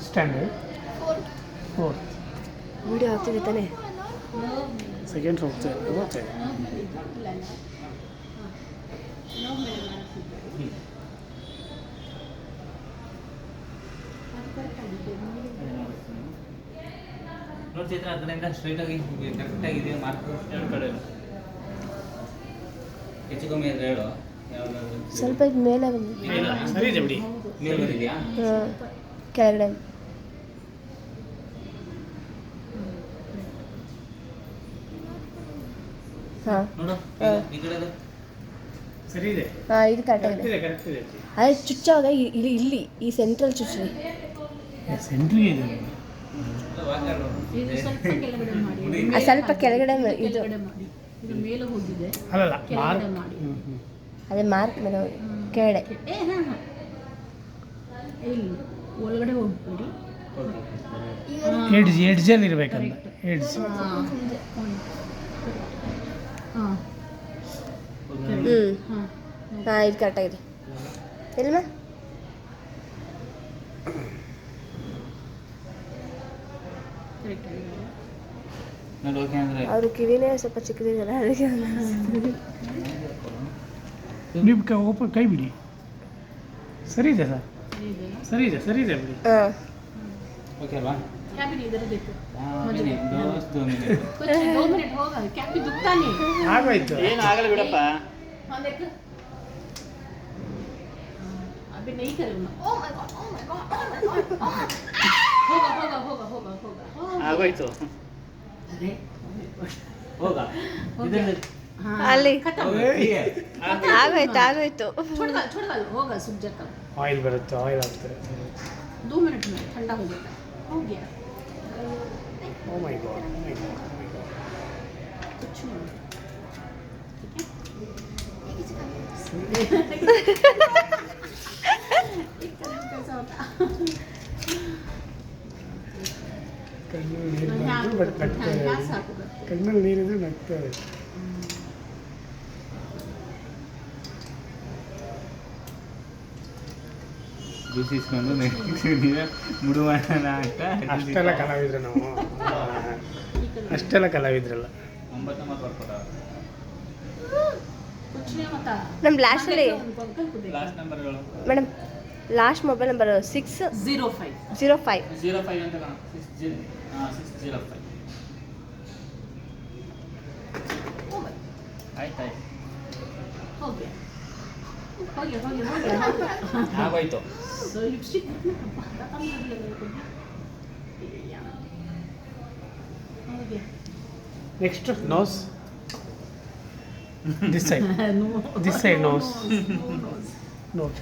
Standard fourth video ಆಗ್ತಿದೆ ತಾನೇ? Second ಹೋಗ್ತಾ ಓಕೆ. ನೋಡಿ ಚೈತ್ರ ಅದರಿಂದ ಸ್ಟ್ರೈಟ್ ಆಗಿ ಕರೆಕ್ಟ್ ಆಗಿದೆ ಮಾರ್ಕ್ ಎರಡು ಕಡೆ ಹೆಚ್ಚು ಕಮ್ಮಿ ಆದರೆ ಹೇಳು. ಯಾವ್ದಾದ್ರು ಸ್ವಲ್ಪ ಇದು ಮೇಲೆ ಸರಿ ಇದೆ ಬಿಡಿ. ಮೇಲ್ ಬಂದಿದೆಯಾ? ಕೆಳಗಡೆ ಹಾಂ ನೋಡು ಈ ಕಡೆ ಅದು. ಸರಿ ಇದೆ. ಹಾಂ ಇದು ಕರೆಕ್ಟಾಗಿದೆ. ಕರೆಕ್ಟ್ ಇದೆ. ಅದೇ ಚುಚ್ಚಾಗ ಇಲ್ಲಿ ಈ ಸೆಂಟ್ರಲ್ ಚುಚ್ಚಿ ಸೆಂಟ್ರಿಗೆ ಇದೆ. ಇದು ಸ್ವಲ್ಪ ಕೆಳಗಡೆ ಮಾಡಿ, ಸ್ವಲ್ಪ ಕೆಳಗಡೆ ಇದು ಇದು ಮೇಲೆ ಹೋಗಿದೆ, ಅಲ್ಲಲ್ಲ ಕೆಳಗಡೆ ಮಾಡಿ. ಅದೇ ಮಾರ್ಕ್ ಮೇಲೆ ಹೋಗಿ ಕೆಳಗಡೆ. ಇಲ್ಲಿ ಒಳಗಡೆ ಹೋಗ್ಬೇಡಿ. ಎಡ್ಜಲ್ಲಿ ಇರಬೇಕಂತ. ಎಡ್ಜ್ ಹಾಂ ಹಾಂ ಇದು ಕರೆಕ್ಟಾಗಿದೆ. ಎಲ್ಮ ಕರೆಕ್ಟ್ ಆಗಿದೆ. ನೋಡಿ ಓಕೆ ಅಂದರೆ ಅವರು ಕಿವಿನೇ ಸ್ವಲ್ಪ ಚಿಕ್ಕದಿದೆಯಲ್ಲ ಅದಕ್ಕೆ ನೀವು ಓಪನ್ ಕೈ ಬಿಡಿ. ಸರಿ ಇದೆ ಸರ್. ಸರಿ ಇದೆ. ಸರಿ ಇದೆ ಬಿಡಿ. ಹಾಂ ಓಕೆ ಅಲ್ವಾ? ಕ್ಯಾಬಿನ್ ಇದರ ಬೇಕು. ದೋಸ್ತು कुछ 2 मिनट होगा, क्या भी दुखता नहीं. ಆಗೋಯ್ತು. ಏನು ಆಗಲ್ಲ ಬಿಡಪ್ಪ. हाँ देख, अभी नहीं करूँगा. Oh my god, oh my god, oh my god, oh my god. होगा. ಆಗೋಯ್ತು. अरे ಹೋಗ ಇದರಲ್ಲಿ हाँ ಅಲ್ಲಿ खत्म. ಆಗೋಯ್ತು छोड़ डाल होगा, सूख जाता. ಆಯಿಲ್ ಬರುತ್ತೆ, ಆಯಿಲ್ ಆಗ್ತದೆ. 2 मिनट में ठंडा हो जाता है. हो गया. ಓ ಮೈ ಗಾಡ್. कुछ नहीं. ठीक है. कैसा होता? ಕಣ್ಣಲ್ಲಿ ನೀರು ಬಂದು ಬಟ್ ನಗ್ತದೆ. हाँ साफ होगा. ಕಣ್ಣಲ್ಲಿ ನೀರಿದ್ರೆ ನಗ್ತದೆ. ಜ್ಯೂಸ್ ಇಸ್ಕೊಂಡು ನೀವೇ ಮುಡುವಣ ಅಂತ ಅಷ್ಟೆಲ್ಲ ಕಲಾವಿದ್ರು ನಾವು. ಅಷ್ಟೆಲ್ಲ ಕಲಾವಿದ್ರಲ್ಲ. 9 ಬರ್ಕೊಡ. कुछ नहीं होता. ನಮ್ಮ ಲಾಸ್ಟಲ್ಲಿ अंकल को देखो. ಲಾಸ್ಟ್ ನಂಬರ್ಗಳು ಮೇಡಮ್ ಲಾಸ್ಟ್ ಮೊಬೈಲ್ ನಂಬರ್ 605 05 ಅಂತ ಕಾಣ. 605. हो गया. ಆಯ್ತು हो गया. ಆಗೋಯ್ತು. So lipstick खत्म कर दिया मेरे को. हो गया. Next nose. This side. No. This side nose. No nose. Nose.